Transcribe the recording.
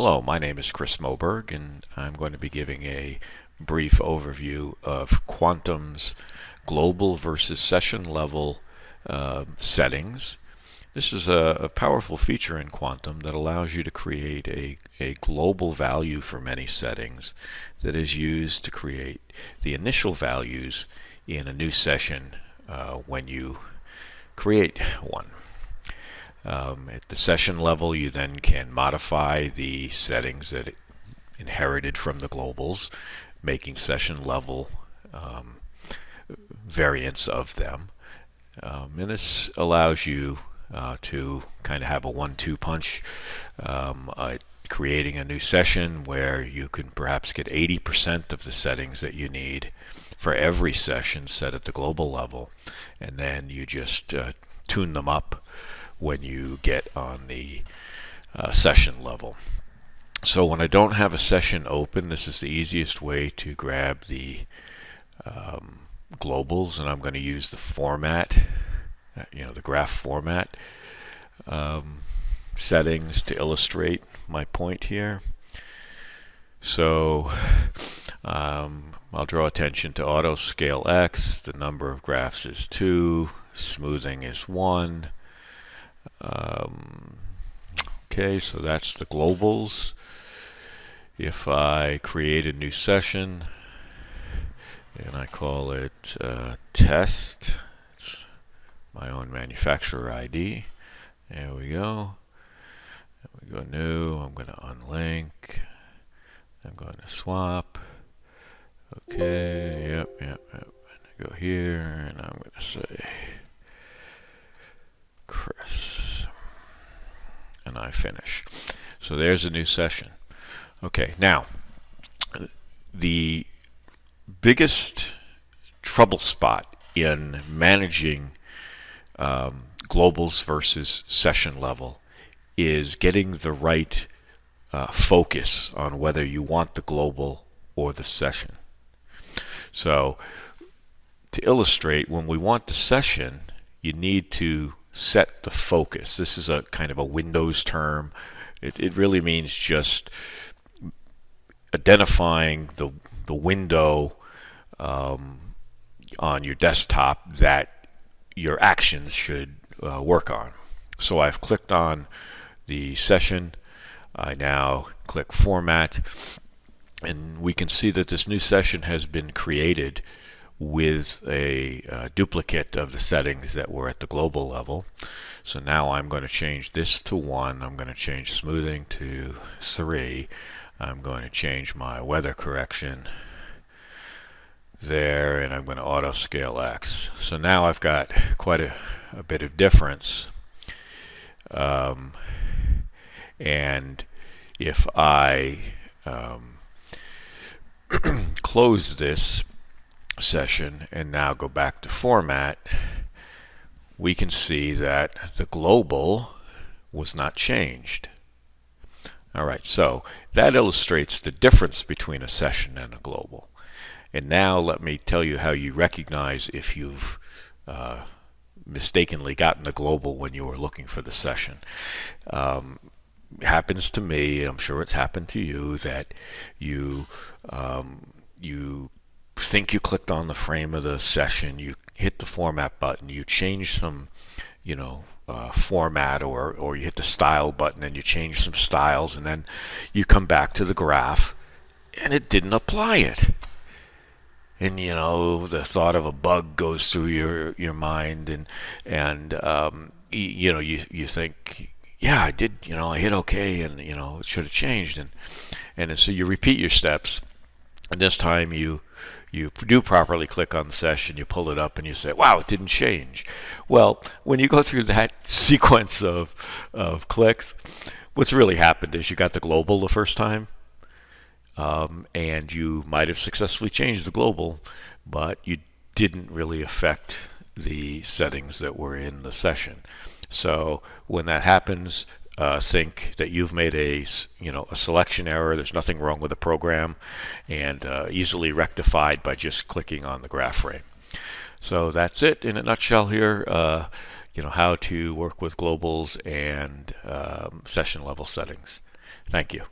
Hello, my name is Chris Moberg, and I'm going to be giving a brief overview of Quantum's global versus session level settings. This is a powerful feature in Quantum that allows you to create a global value for many settings that is used to create the initial values in a new session when you create one. At the session level, you then can modify the settings that it inherited from the globals, making session level variants of them. And this allows you to kind of have a 1-2 punch, creating a new session where you can perhaps get 80% of the settings that you need for every session set at the global level, and then you just tune them up when you get on the session level. So when I don't have a session open, this is the easiest way to grab the globals, and I'm going to use the format, the graph format settings to illustrate my point here. So I'll draw attention to auto scale X. The number of graphs is 2, smoothing is 1. Okay, so that's the globals. If I create a new session and I call it test, it's my own manufacturer ID. There we go. We go new. I'm going to unlink. I'm going to swap. Okay, yep. I go here and I'm going to say Chris, and I finish. So there's a new session. Okay, now the biggest trouble spot in managing globals versus session level is getting the right focus on whether you want the global or the session. So to illustrate, when we want the session, you need to set the focus. This is a kind of a Windows term. It really means just identifying the window on your desktop that your actions should work on. So I've clicked on the session. I now click Format, and we can see that this new session has been created with a duplicate of the settings that were at the global level. So now I'm going to change this to 1. I'm going to change smoothing to 3. I'm going to change my weather correction there, and I'm going to auto scale X. So now I've got quite a bit of difference. And if I close this session and now go back to format, we can see that the global was not changed. Alright, so that illustrates the difference between a session and a global. And now let me tell you how you recognize if you've mistakenly gotten the global when you were looking for the session. It happens to me, I'm sure it's happened to you, that you think you clicked on the frame of the session, you hit the format button, you change some format, or you hit the style button and you change some styles, and then you come back to the graph and it didn't apply it. And the thought of a bug goes through your mind, and you think, yeah, I did, I hit OK, and it should have changed, and so you repeat your steps, and this time you do properly click on the session, you pull it up, and you say, wow, it didn't change. Well, when you go through that sequence of clicks, what's really happened is you got the global the first time, and you might have successfully changed the global, but you didn't really affect the settings that were in the session. So when that happens, think that you've made a selection error. There's nothing wrong with the program, and easily rectified by just clicking on the graph frame. So that's it in a nutshell here. How to work with globals and session level settings. Thank you.